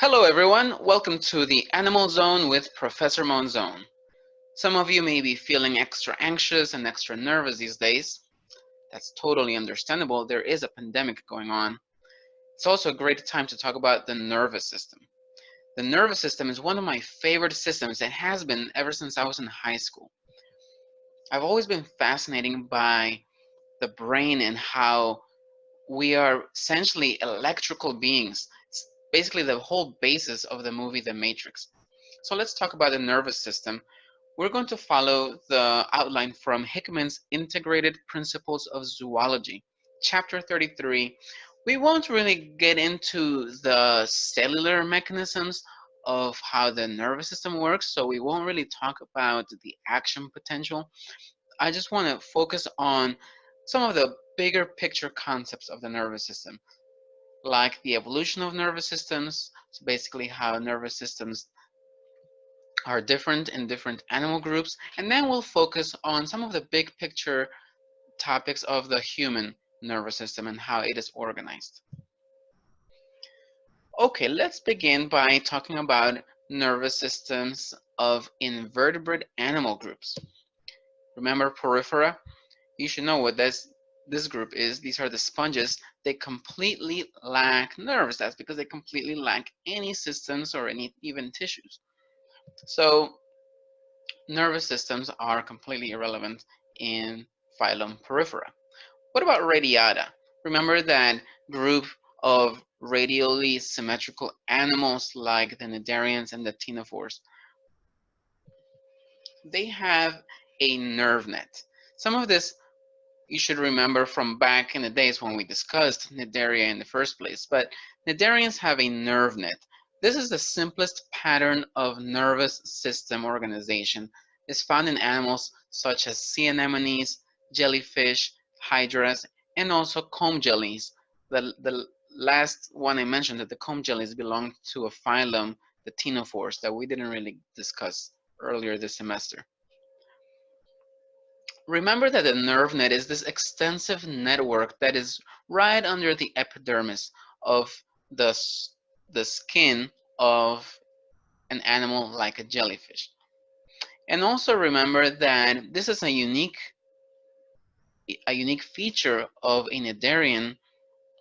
Hello everyone, welcome to the Animal Zone with Professor Monzon. Some of you may be feeling extra anxious and extra nervous these days. That's totally understandable. There is a pandemic going on. It's also a great time to talk about the nervous system. The nervous system is one of my favorite systems. It has been ever since I was in high school. I've always been fascinated by the brain and how we are essentially electrical beings. It's basically the whole basis of the movie The Matrix. So let's talk about the nervous system. We're going to follow the outline from Hickman's Integrated Principles of Zoology, Chapter 33. We won't really get into the cellular mechanisms of how the nervous system works, so we won't really talk about the action potential. I just want to focus on some of the bigger picture concepts of the nervous system, like the evolution of nervous systems, so basically how nervous systems are different in different animal groups, and then we'll focus on some of the big picture topics of the human nervous system and how it is organized. Okay, let's begin by talking about nervous systems of invertebrate animal groups. Remember porifera? You should know what this group is. These are the sponges. They completely lack nerves. That's because they completely lack any systems or any even tissues. So nervous systems are completely irrelevant in phylum Porifera. What about radiata? Remember that group of radially symmetrical animals like the cnidarians and the ctenophores. They have a nerve net. Some of this you should remember from back in the days when we discussed cnidaria in the first place, but cnidarians have a nerve net. This is the simplest pattern of nervous system organization. It's found in animals such as sea anemones, jellyfish, hydras, and also comb jellies. The last one I mentioned, that the comb jellies belong to a phylum, the ctenophores, that we didn't really discuss earlier this semester. Remember that the nerve net is this extensive network that is right under the epidermis of the, the skin of an animal like a jellyfish. And also remember that this is a unique feature of a cnidarian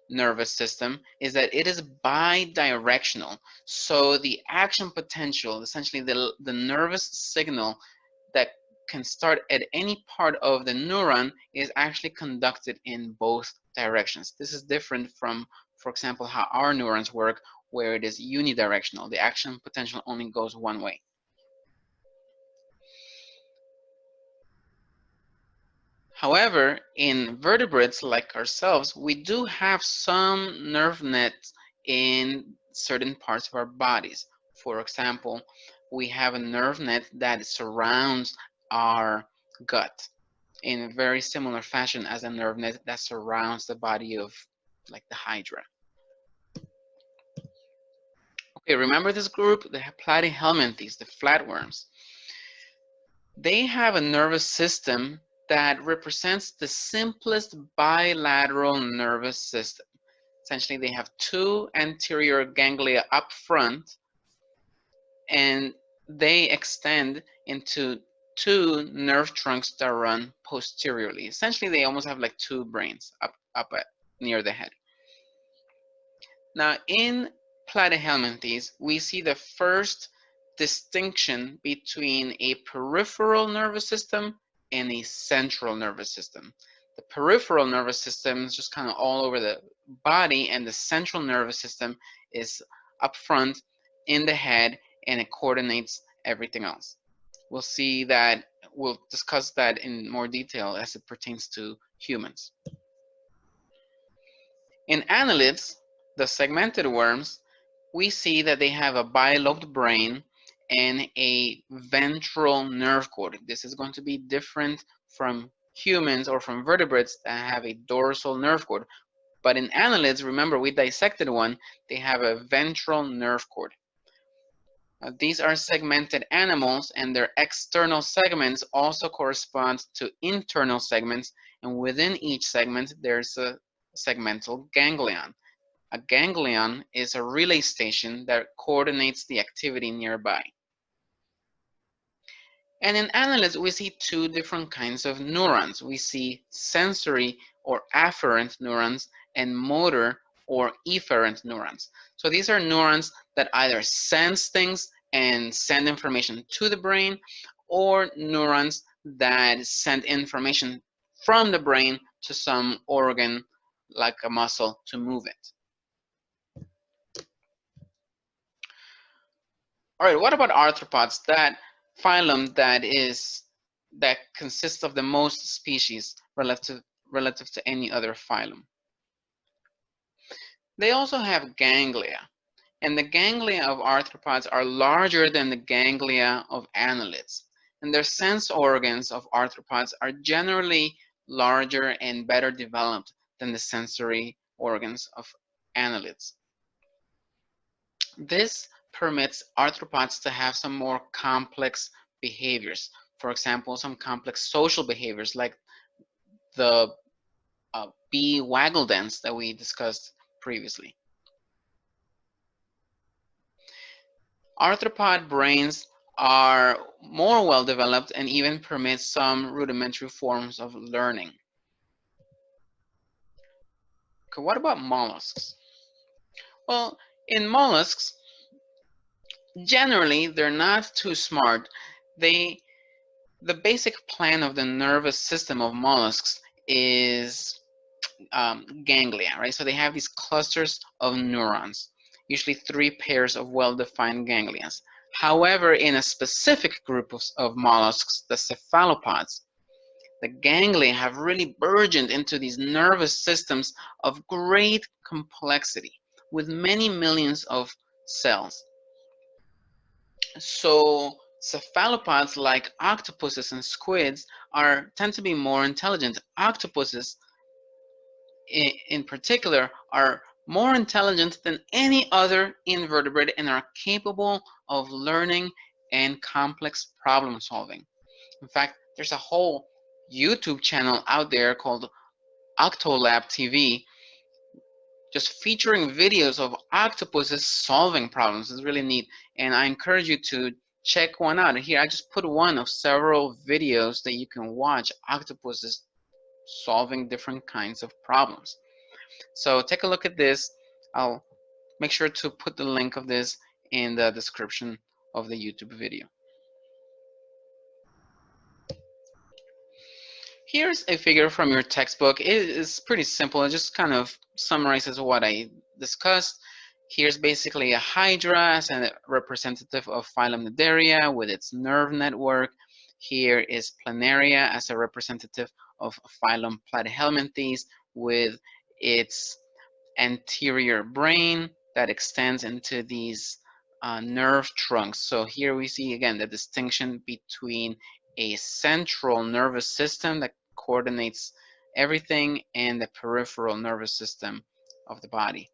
nervous system is that it is bidirectional. So the action potential, essentially the nervous signal that can start at any part of the neuron is actually conducted in both directions. This is different from, for example, how our neurons work, where it is unidirectional. The action potential only goes one way. However, in vertebrates like ourselves, we do have some nerve nets in certain parts of our bodies. For example, we have a nerve net that surrounds our gut in a very similar fashion as a nerve net that surrounds the body of like the hydra. Okay, remember this group, the platyhelminthes, the flatworms. They have a nervous system that represents the simplest bilateral nervous system. Essentially, they have two anterior ganglia up front, and they extend into two nerve trunks that run posteriorly. Essentially, they almost have like two brains up near the head. Now, in platyhelminthes, we see the first distinction between a peripheral nervous system and a central nervous system. The peripheral nervous system is just kind of all over the body, and the central nervous system is up front in the head, and it coordinates everything else. We'll see that, we'll discuss that in more detail as it pertains to humans. In annelids, the segmented worms, we see that they have a bilobed brain and a ventral nerve cord. This is going to be different from humans or from vertebrates that have a dorsal nerve cord. But in annelids, remember we dissected one, they have a ventral nerve cord. These are segmented animals, and their external segments also correspond to internal segments, and within each segment there's a segmental ganglion. A ganglion is a relay station that coordinates the activity nearby. And in annelids, we see two different kinds of neurons. We see sensory or afferent neurons and motor or efferent neurons. So these are neurons that either sense things and send information to the brain, or neurons that send information from the brain to some organ like a muscle to move it. All right, what about arthropods? That phylum that consists of the most species relative to any other phylum. They also have ganglia, and the ganglia of arthropods are larger than the ganglia of annelids. And their sense organs of arthropods are generally larger and better developed than the sensory organs of annelids. This permits arthropods to have some more complex behaviors. For example, some complex social behaviors like the bee waggle dance that we discussed previously. Arthropod brains are more well developed and even permit some rudimentary forms of learning. Okay, what about mollusks? Well, in mollusks, generally they're not too smart. The basic plan of the nervous system of mollusks is ganglia, right? So they have these clusters of neurons, usually 3 pairs of well-defined ganglia. However, in a specific group of mollusks, the cephalopods, the ganglia have really burgeoned into these nervous systems of great complexity with many millions of cells. So cephalopods like octopuses and squids tend to be more intelligent. Octopuses in particular are more intelligent than any other invertebrate and are capable of learning and complex problem solving. In fact, there's a whole YouTube channel out there called Octolab TV, just featuring videos of octopuses solving problems. It's really neat, and I encourage you to check one out. Here, I just put one of several videos that you can watch octopuses solving different kinds of problems. So take a look at this. I'll make sure to put the link of this in the description of the YouTube video. Here's a figure from your textbook. It is pretty simple. It just kind of summarizes what I discussed. Here's basically a hydra as a representative of phylum Cnidaria with its nerve network. Here is planaria as a representative of phylum Platyhelminthes with its anterior brain that extends into these nerve trunks. So here we see again the distinction between a central nervous system that coordinates everything and the peripheral nervous system of the body.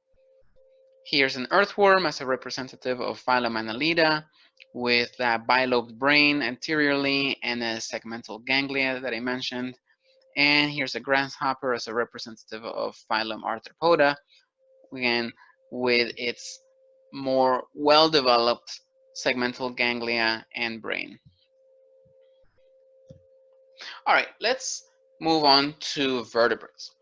Here's an earthworm as a representative of phylum Annelida with that bilobed brain anteriorly and a segmental ganglia that I mentioned. And here's a grasshopper as a representative of phylum Arthropoda, again with its more well-developed segmental ganglia and brain. All right, let's move on to vertebrates.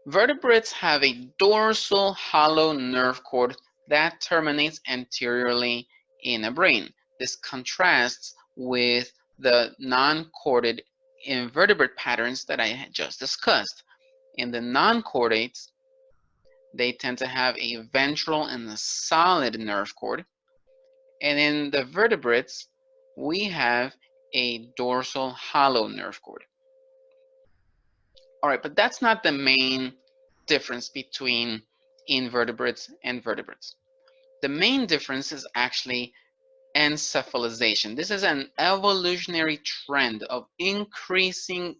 Vertebrates have a dorsal hollow nerve cord that terminates anteriorly in a brain. This contrasts with the non-chordate invertebrate patterns that I had just discussed. In the non-chordates, they tend to have a ventral and a solid nerve cord. And in the vertebrates, we have a dorsal hollow nerve cord. All right, but that's not the main difference between invertebrates and vertebrates. The main difference is actually encephalization. This is an evolutionary trend of increasing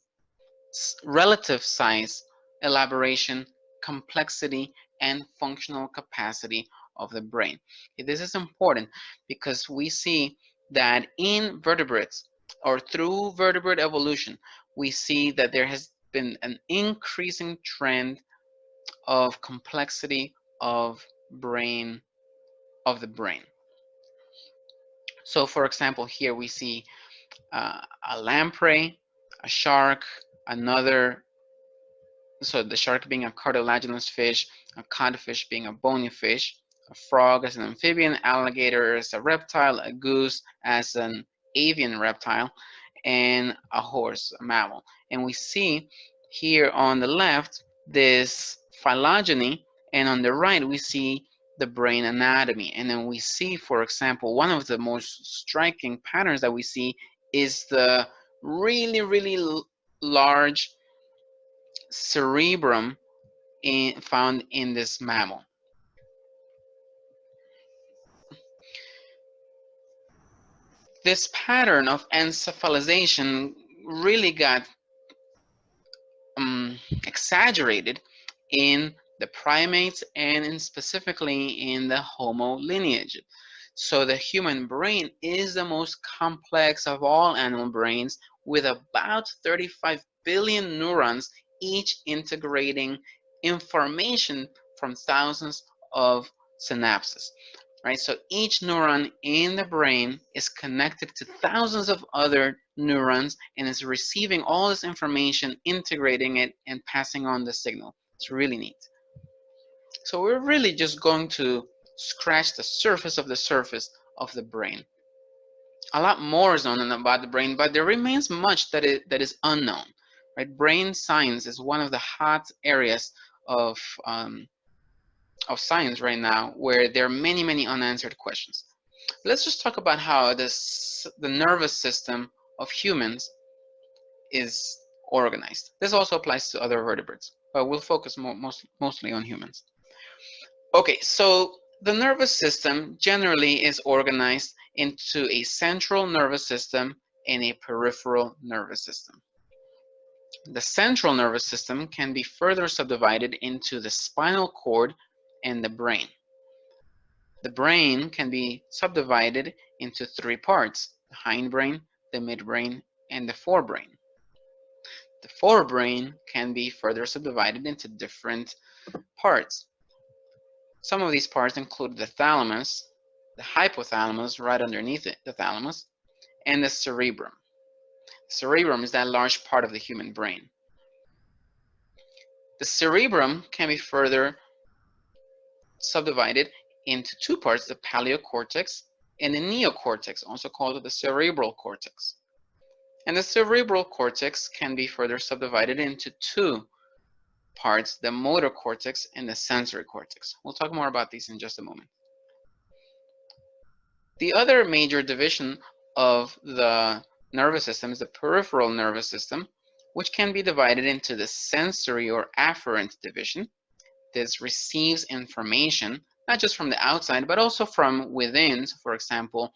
relative size, elaboration, complexity, and functional capacity of the brain. This is important because we see that in vertebrates or through vertebrate evolution, we see that there has been an increasing trend of complexity of the brain. So for example, here we see a lamprey, a shark, another, so the shark being a cartilaginous fish, a codfish being a bony fish, a frog as an amphibian, alligator as a reptile, a goose as an avian reptile, and a horse, a mammal. And we see here on the left this phylogeny, and on the right we see the brain anatomy. And then we see, for example, one of the most striking patterns that we see is the really large cerebrum found in this mammal. This pattern of encephalization really got exaggerated in the primates and specifically in the Homo lineage. So the human brain is the most complex of all animal brains, with about 35 billion neurons, each integrating information from thousands of synapses. Right, so each neuron in the brain is connected to thousands of other neurons and is receiving all this information, integrating it, and passing on the signal. It's really neat. So we're really just going to scratch the surface of the brain. A lot more is known about the brain, but there remains much that is unknown. Right? Brain science is one of the hot areas of science right now, where there are many unanswered questions. Let's just talk about how the nervous system of humans is organized. This also applies to other vertebrates, but we'll focus mostly on humans. Okay, so the nervous system generally is organized into a central nervous system and a peripheral nervous system. The central nervous system can be further subdivided into the spinal cord and the brain. The brain can be subdivided into three parts: the hindbrain, the midbrain, and the forebrain. The forebrain can be further subdivided into different parts. Some of these parts include the thalamus, the hypothalamus right underneath it, the thalamus, and the cerebrum. The cerebrum is that large part of the human brain. The cerebrum can be further subdivided into two parts: the paleocortex and the neocortex, also called the cerebral cortex. And the cerebral cortex can be further subdivided into two parts: the motor cortex and the sensory cortex. We'll talk more about these in just a moment. The other major division of the nervous system is the peripheral nervous system, which can be divided into the sensory or afferent division. This receives information not just from the outside, but also from within. So for example,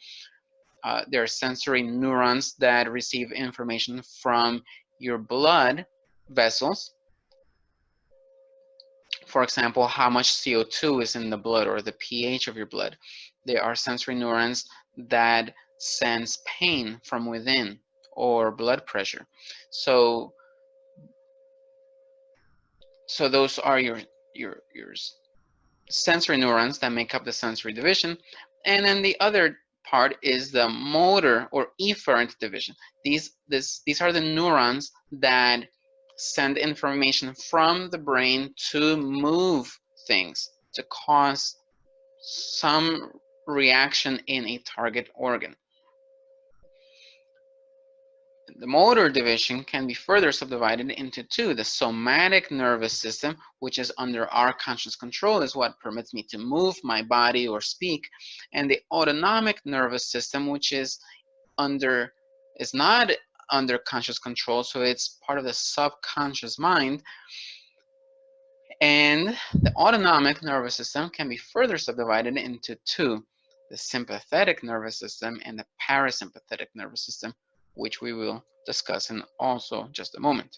there are sensory neurons that receive information from your blood vessels. For example, how much CO2 is in the blood, or the pH of your blood. There are sensory neurons that sense pain from within, or blood pressure. So those are your sensory neurons that make up the sensory division. And then the other part is the motor or efferent division. These are the neurons that send information from the brain to move things, to cause some reaction in a target organ. The motor division can be further subdivided into two: the somatic nervous system, which is under our conscious control, is what permits me to move my body or speak, and the autonomic nervous system, which is not under conscious control, so it's part of the subconscious mind. And the autonomic nervous system can be further subdivided into two: the sympathetic nervous system and the parasympathetic nervous system, which we will discuss in also just a moment.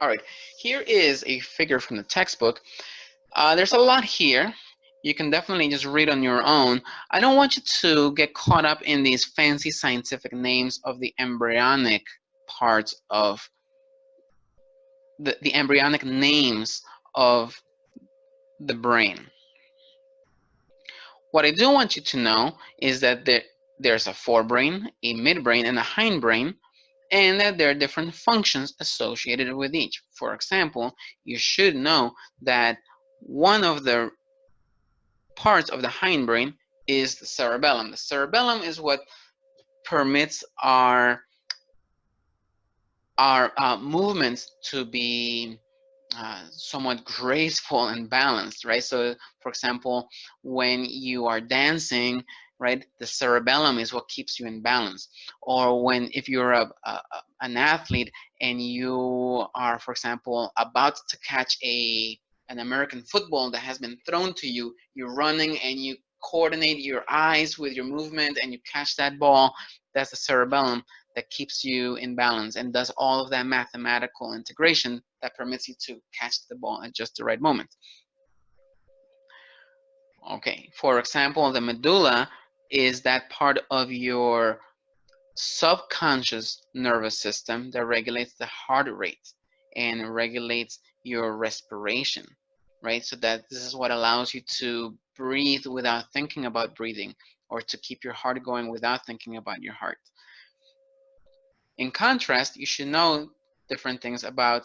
All right, here is a figure from the textbook. There's a lot here. You can definitely just read on your own. I don't want you to get caught up in these fancy scientific names of the embryonic parts of the embryonic names of the brain. What I do want you to know is that there's a forebrain, a midbrain, and a hindbrain, and that there are different functions associated with each. For example, you should know that one of the parts of the hindbrain is the cerebellum. The cerebellum is what permits our movements to be somewhat graceful and balanced, right? So, for example, when you are dancing, right, the cerebellum is what keeps you in balance. Or if you're an athlete and you are, for example, about to catch an American football that has been thrown to you, you're running and you coordinate your eyes with your movement and you catch that ball. That's the cerebellum that keeps you in balance and does all of that mathematical integration that permits you to catch the ball at just the right moment. Okay, for example, the medulla is that part of your subconscious nervous system that regulates the heart rate and regulates your respiration, right? So that this is what allows you to breathe without thinking about breathing, or to keep your heart going without thinking about your heart. In contrast, you should know different things about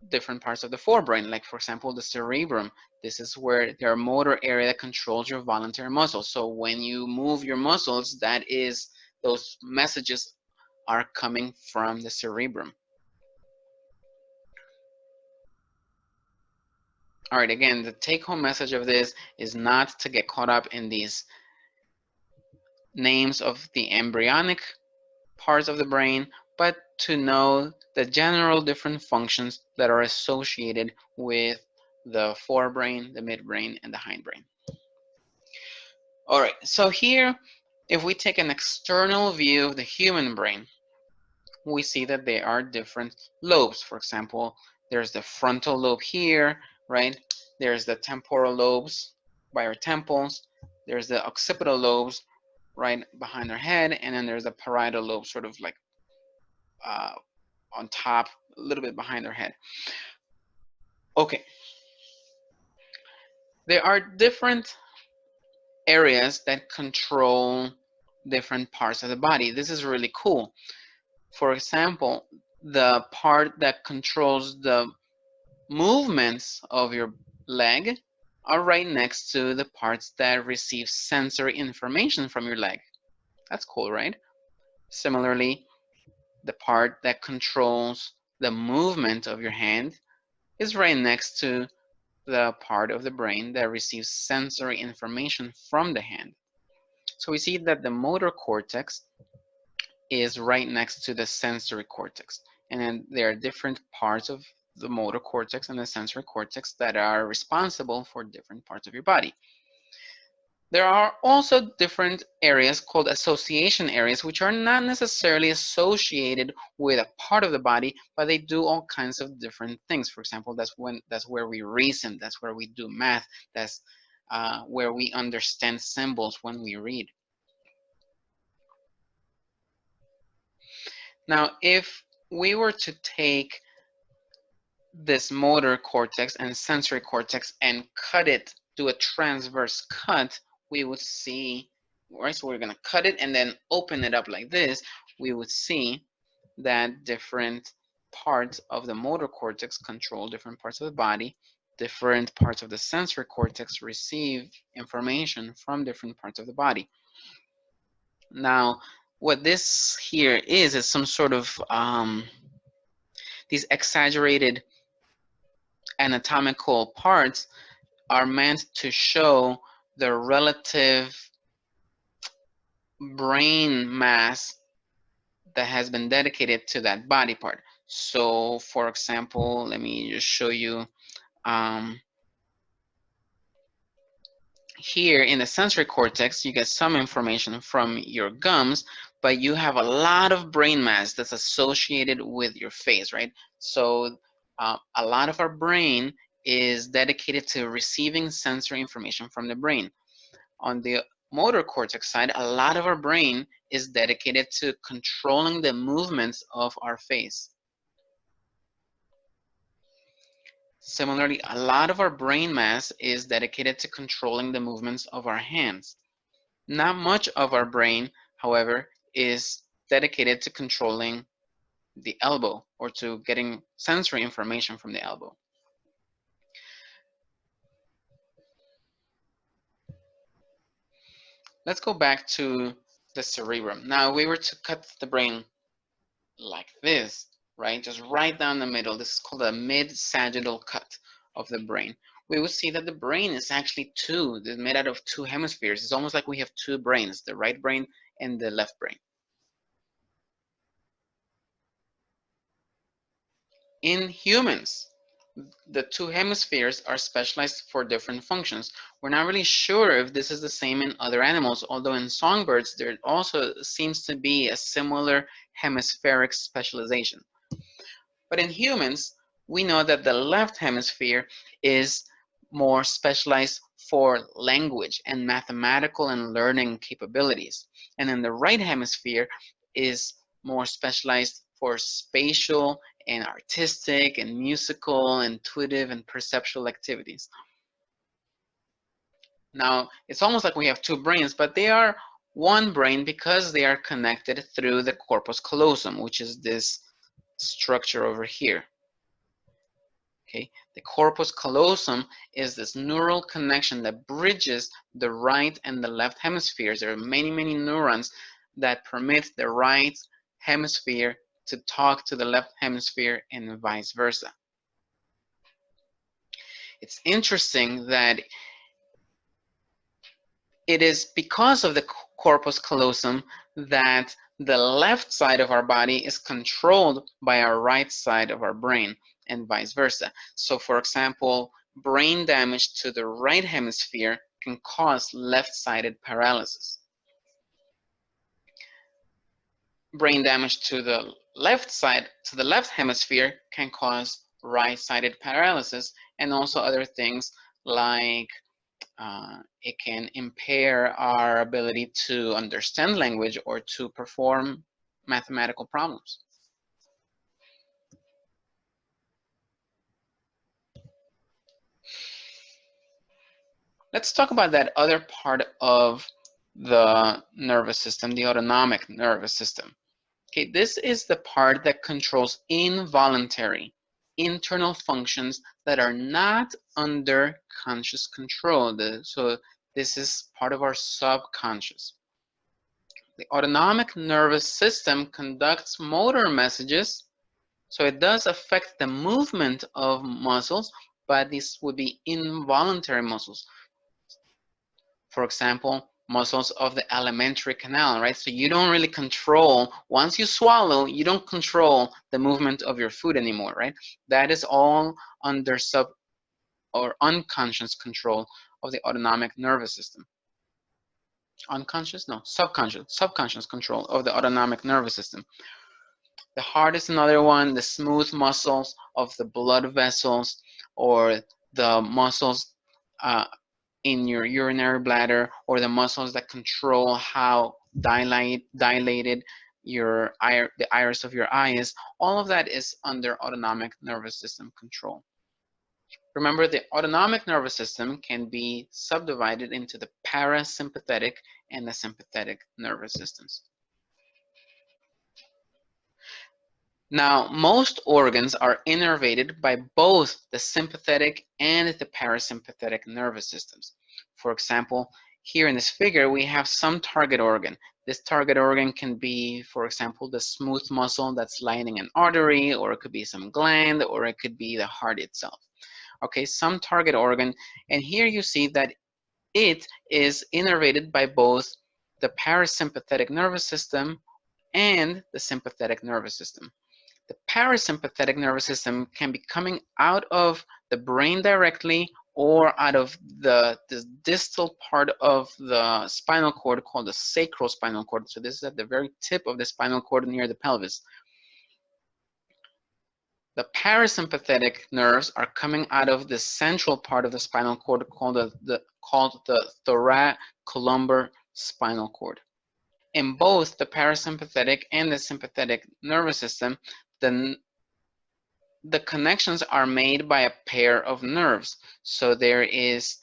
different parts of the forebrain, like, for example, the cerebrum. This is where their motor area that controls your voluntary muscles. So when you move your muscles, those messages are coming from the cerebrum. All right, again, the take-home message of this is not to get caught up in these names of the embryonic parts of the brain, but to know the general different functions that are associated with the forebrain, the midbrain, and the hindbrain. All right, so here, if we take an external view of the human brain, we see that there are different lobes. For example, there's the frontal lobe here, right? There's the temporal lobes by our temples. There's the occipital lobes right behind our head, and then there's the parietal lobe, sort of like on top, a little bit behind our head. Okay. There are different areas that control different parts of the body. This is really cool. For example, the part that controls the movements of your leg are right next to the parts that receive sensory information from your leg. That's cool, right? Similarly, the part that controls the movement of your hand is right next to the part of the brain that receives sensory information from the hand. So we see that the motor cortex is right next to the sensory cortex. And then there are different parts of the motor cortex and the sensory cortex that are responsible for different parts of your body. There are also different areas called association areas, which are not necessarily associated with a part of the body, but they do all kinds of different things. For example, that's where we reason, that's where we do math, that's where we understand symbols when we read. Now, if we were to take this motor cortex and sensory cortex and cut it, do a transverse cut, we would see, right, so we're going to cut it and then open it up like this, we would see that different parts of the motor cortex control different parts of the body, different parts of the sensory cortex receive information from different parts of the body. Now, what this here is some sort of these exaggerated anatomical parts are meant to show the relative brain mass that has been dedicated to that body part. So, for example, let me just show you here in the sensory cortex, you get some information from your gums, but you have a lot of brain mass that's associated with your face, right? So a lot of our brain is dedicated to receiving sensory information from the brain. On the motor cortex side, a lot of our brain is dedicated to controlling the movements of our face. Similarly, a lot of our brain mass is dedicated to controlling the movements of our hands. Not much of our brain, however, is dedicated to controlling the elbow or to getting sensory information from the elbow. Let's go back to the cerebrum. Now, if we were to cut the brain like this, right, just right down the middle, this is called a mid-sagittal cut of the brain. We will see that the brain is actually it's made out of two hemispheres. It's almost like we have two brains, the right brain and the left brain. In humans, the two hemispheres are specialized for different functions. We're not really sure if this is the same in other animals, although in songbirds there also seems to be a similar hemispheric specialization. But in humans, we know that the left hemisphere is more specialized for language and mathematical and learning capabilities. And then the right hemisphere is more specialized for spatial and artistic and musical, intuitive and perceptual activities. Now, it's almost like we have two brains, but they are one brain because they are connected through the corpus callosum, which is this structure over here. Okay, the corpus callosum is this neural connection that bridges the right and the left hemispheres. There are many, many neurons that permit the right hemisphere to talk to the left hemisphere and vice versa. It's interesting that it is because of the corpus callosum that the left side of our body is controlled by our right side of our brain and vice versa. So for example, brain damage to the right hemisphere can cause left-sided paralysis. Brain damage to the left side, to the left hemisphere, can cause right-sided paralysis, and also other things like it can impair our ability to understand language or to perform mathematical problems. Let's talk about that other part of the nervous system, the autonomic nervous system. Okay, this is the part that controls involuntary internal functions that are not under conscious control. So this is part of our subconscious. The autonomic nervous system conducts motor messages, so it does affect the movement of muscles, but these would be involuntary muscles. For example, muscles of the alimentary canal, right? So you don't really control, once you swallow, you don't control the movement of your food anymore, right? That is all under sub or unconscious control of the autonomic nervous system. Unconscious? No, subconscious control of the autonomic nervous system. The heart is another one, the smooth muscles of the blood vessels or the muscles in your urinary bladder or the muscles that control how dilated the iris of your eye is. All of that is under autonomic nervous system control. Remember, the autonomic nervous system can be subdivided into the parasympathetic and the sympathetic nervous systems. Now, most organs are innervated by both the sympathetic and the parasympathetic nervous systems. For example, here in this figure, we have some target organ. This target organ can be, for example, the smooth muscle that's lining an artery, or it could be some gland, or it could be the heart itself. Okay, some target organ, and here you see that it is innervated by both the parasympathetic nervous system and the sympathetic nervous system. The parasympathetic nervous system can be coming out of the brain directly or out of the distal part of the spinal cord called the sacrospinal cord. So this is at the very tip of the spinal cord near the pelvis. The parasympathetic nerves are coming out of the central part of the spinal cord called the thoracolumbar spinal cord. In both the parasympathetic and the sympathetic nervous system, the the connections are made by a pair of nerves. So there is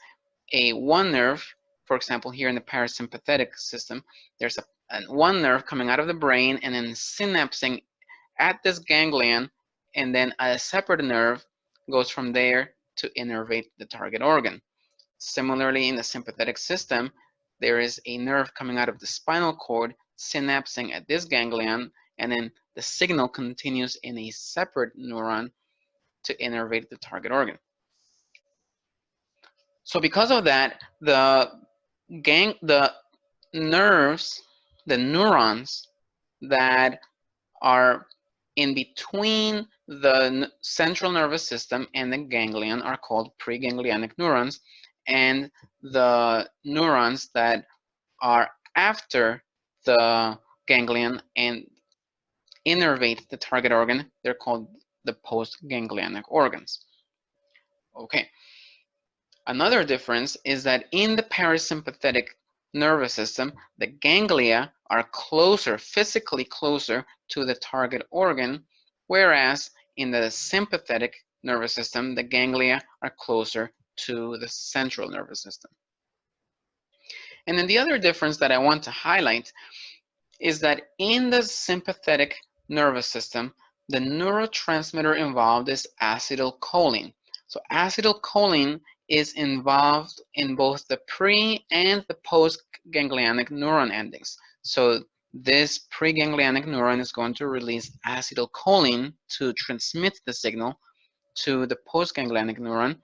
one nerve, for example, here in the parasympathetic system, there's one nerve coming out of the brain and then synapsing at this ganglion, and then a separate nerve goes from there to innervate the target organ. Similarly, in the sympathetic system, there is a nerve coming out of the spinal cord synapsing at this ganglion, and then the signal continues in a separate neuron to innervate the target organ. So because of that, the nerves, the neurons that are in between the central nervous system and the ganglion are called preganglionic neurons, and the neurons that are after the ganglion and innervate the target organ, they're called the postganglionic organs. Okay. Another difference is that in the parasympathetic nervous system, the ganglia are closer, physically closer to the target organ, whereas in the sympathetic nervous system, the ganglia are closer to the central nervous system. And then the other difference that I want to highlight is that in the sympathetic nervous system, the neurotransmitter involved is acetylcholine. So acetylcholine is involved in both the pre and the postganglionic neuron endings. So this preganglionic neuron is going to release acetylcholine to transmit the signal to the postganglionic neuron,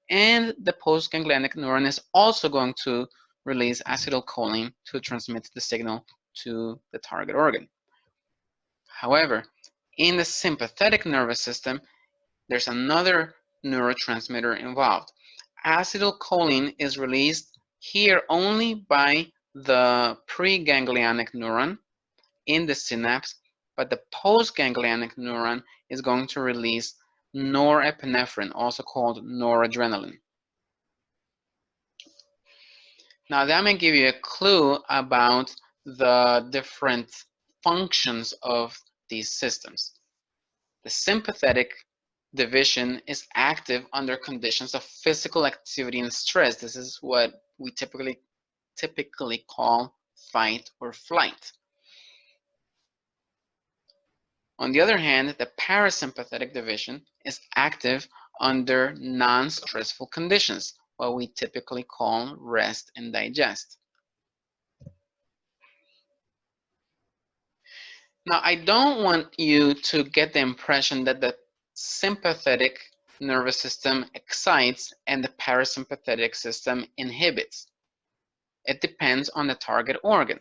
and the postganglionic neuron is also going to release acetylcholine to transmit the signal to the target organ. However, in the sympathetic nervous system, there's another neurotransmitter involved. Acetylcholine is released here only by the preganglionic neuron in the synapse, but the postganglionic neuron is going to release norepinephrine, also called noradrenaline. Now that may give you a clue about the different functions of these systems. The sympathetic division is active under conditions of physical activity and stress. This is what we typically call fight or flight. On the other hand, the parasympathetic division is active under non-stressful conditions, what we typically call rest and digest. Now, I don't want you to get the impression that the sympathetic nervous system excites and the parasympathetic system inhibits. It depends on the target organ.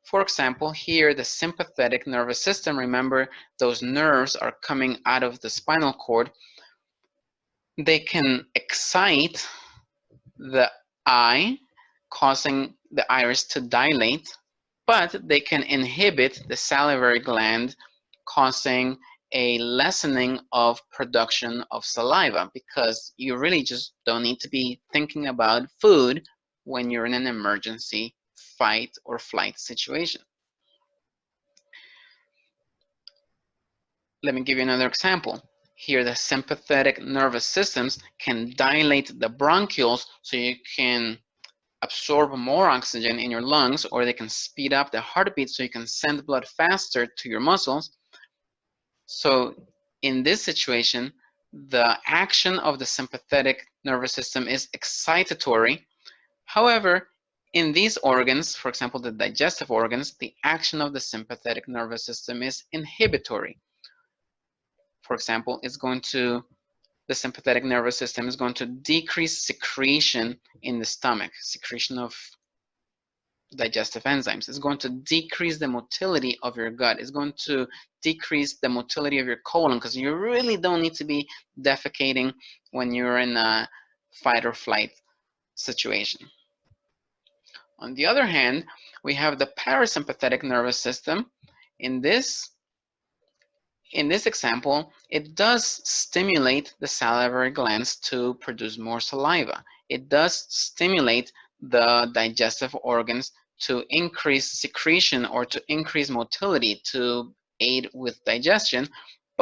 For example, here the sympathetic nervous system, remember those nerves are coming out of the spinal cord. They can excite the eye, causing the iris to dilate, but they can inhibit the salivary gland, causing a lessening of production of saliva, because you really just don't need to be thinking about food when you're in an emergency fight or flight situation. Let me give you another example. Here, the sympathetic nervous systems can dilate the bronchioles so you can absorb more oxygen in your lungs, or they can speed up the heartbeat so you can send blood faster to your muscles. So in this situation, the action of the sympathetic nervous system is excitatory. However, in these organs, for example, the digestive organs, the action of the sympathetic nervous system is inhibitory. For example, the sympathetic nervous system is going to decrease secretion in the stomach, secretion of digestive enzymes. It's going to decrease the motility of your gut. It's going to decrease the motility of your colon, because you really don't need to be defecating when you're in a fight or flight situation. On the other hand, we have the parasympathetic nervous system. In this example, it does stimulate the salivary glands to produce more saliva. It does stimulate the digestive organs to increase secretion or to increase motility to aid with digestion,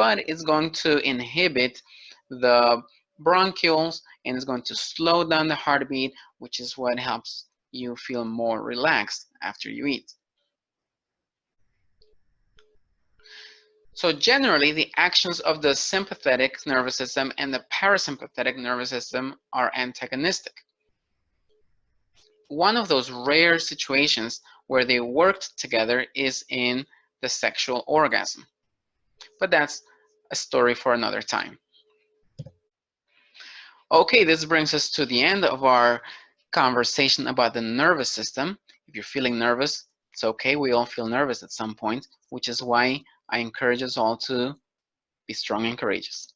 but it's going to inhibit the bronchioles and it's going to slow down the heartbeat, which is what helps you feel more relaxed after you eat. So generally, the actions of the sympathetic nervous system and the parasympathetic nervous system are antagonistic. One of those rare situations where they worked together is in the sexual orgasm. But that's a story for another time. Okay, this brings us to the end of our conversation about the nervous system. If you're feeling nervous, it's okay. We all feel nervous at some point, which is why I encourage us all to be strong and courageous.